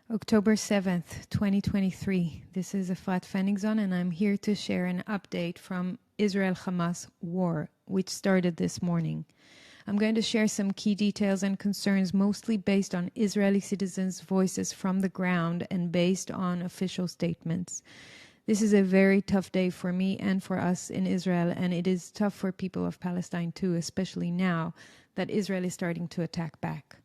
October 7th, 2023. This is Efrat Fenigson, and I'm here to share an update from Israel-Hamas war, which started this morning. I'm going to share some key details and concerns, mostly based on Israeli citizens' voices from the ground and based on official statements. This is a very tough day for me and for us in Israel, and it is tough for people of Palestine too, especially now that Israel is starting to attack back.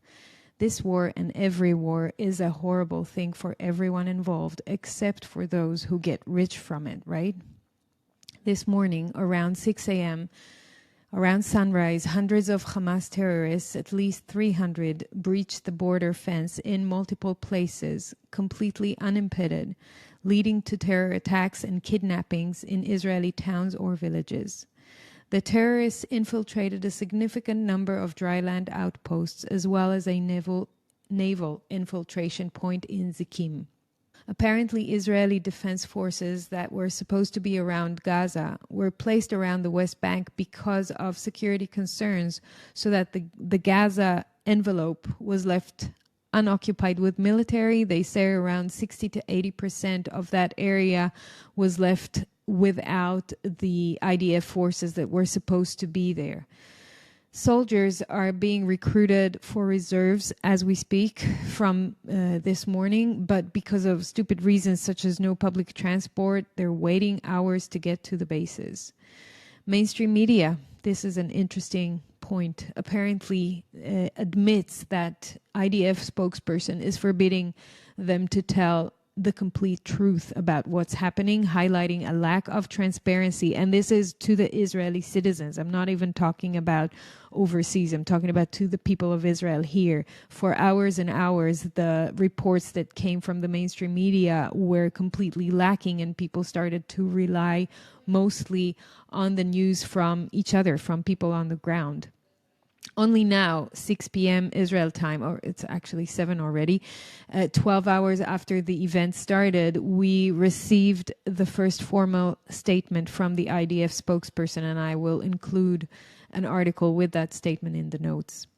This war and every war is a horrible thing for everyone involved, except for those who get rich from it, right? This morning, around 6 a.m., around sunrise, hundreds of Hamas terrorists, at least 300, breached the border fence in multiple places, completely unimpeded, leading to terror attacks and kidnappings in Israeli towns or villages. The terrorists infiltrated a significant number of dry land outposts, as well as a naval infiltration point in Zikim. Apparently, Israeli defense forces that were supposed to be around Gaza were placed around the West Bank because of security concerns, so that the Gaza envelope was left unoccupied with military. They say around 60 to 80% of that area was left without the IDF forces that were supposed to be there. Soldiers are being recruited for reserves as we speak from this morning, but because of stupid reasons such as no public transport, they're waiting hours to get to the bases. Mainstream media, this is an interesting point, apparently admits that IDF spokesperson is forbidding them to tell the complete truth about what's happening, highlighting a lack of transparency. And this is to the Israeli citizens. I'm not even talking about overseas. I'm talking about to the people of Israel here. For hours and hours, the reports that came from the mainstream media were completely lacking, and people started to rely mostly on the news from each other, from people on the ground. Only now, 6 p.m. Israel time, or it's actually 7 already, 12 hours after the event started, we received the first formal statement from the IDF spokesperson, and I will include an article with that statement in the notes.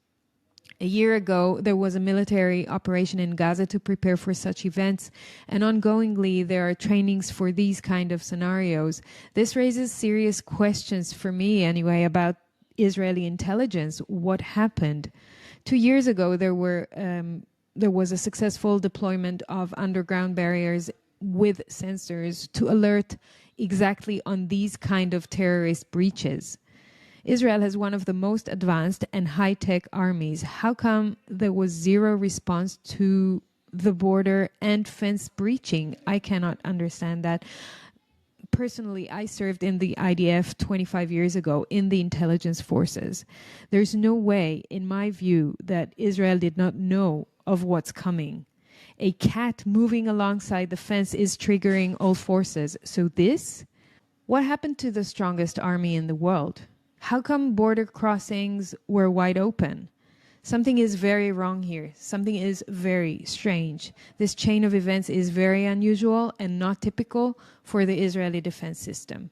A year ago, there was a military operation in Gaza to prepare for such events, and ongoingly there are trainings for these kind of scenarios. This raises serious questions for me anyway about Israeli intelligence. What happened? 2 years ago, there was a successful deployment of underground barriers with sensors to alert exactly on these kind of terrorist breaches. Israel has one of the most advanced and high-tech armies. How come there was zero response to the border and fence breaching? I cannot understand that. Personally, I served in the IDF 25 years ago in the intelligence forces. There's no way, in my view, that Israel did not know of what's coming. A cat moving alongside the fence is triggering all forces. So what happened to the strongest army in the world? How come border crossings were wide open? Something is very wrong here. Something is very strange. This chain of events is very unusual and not typical for the Israeli defense system.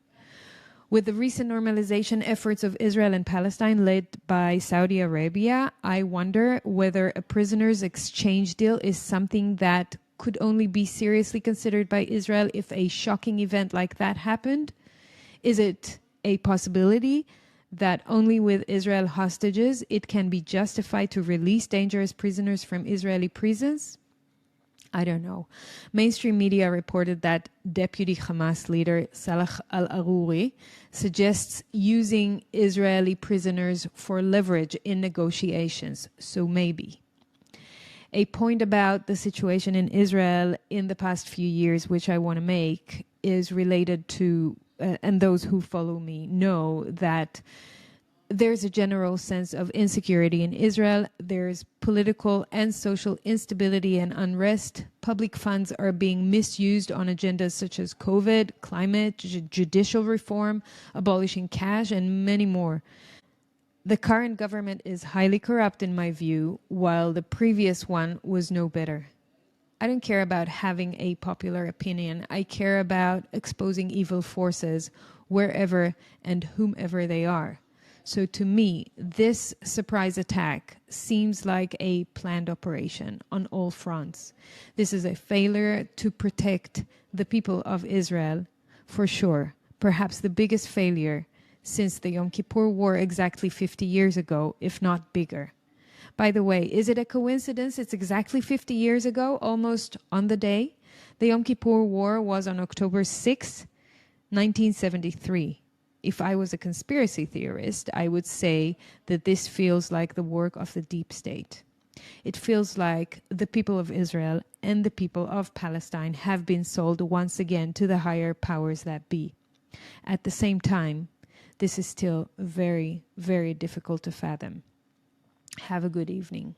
With the recent normalization efforts of Israel and Palestine led by Saudi Arabia, I wonder whether a prisoners exchange deal is something that could only be seriously considered by Israel if a shocking event like that happened. Is it a possibility that only with Israel hostages it can be justified to release dangerous prisoners from Israeli prisons? I don't know. Mainstream media reported that Deputy Hamas leader Salah al-Aruri suggests using Israeli prisoners for leverage in negotiations. So maybe. A point about the situation in Israel in the past few years, which I want to make, is related to and those who follow me know that there's a general sense of insecurity in Israel. There's political and social instability and unrest. Public funds are being misused on agendas such as COVID, climate, judicial reform, abolishing cash, and many more. The current government is highly corrupt in my view, while the previous one was no better. I don't care about having a popular opinion. I care about exposing evil forces wherever and whomever they are. So to me, this surprise attack seems like a planned operation on all fronts. This is a failure to protect the people of Israel, for sure. Perhaps the biggest failure since the Yom Kippur War exactly 50 years ago, if not bigger. By the way, is it a coincidence? It's exactly 50 years ago, almost on the day. The Yom Kippur War was on October 6, 1973. If I was a conspiracy theorist, I would say that this feels like the work of the deep state. It feels like the people of Israel and the people of Palestine have been sold once again to the higher powers that be. At the same time, this is still very, very difficult to fathom. Have a good evening.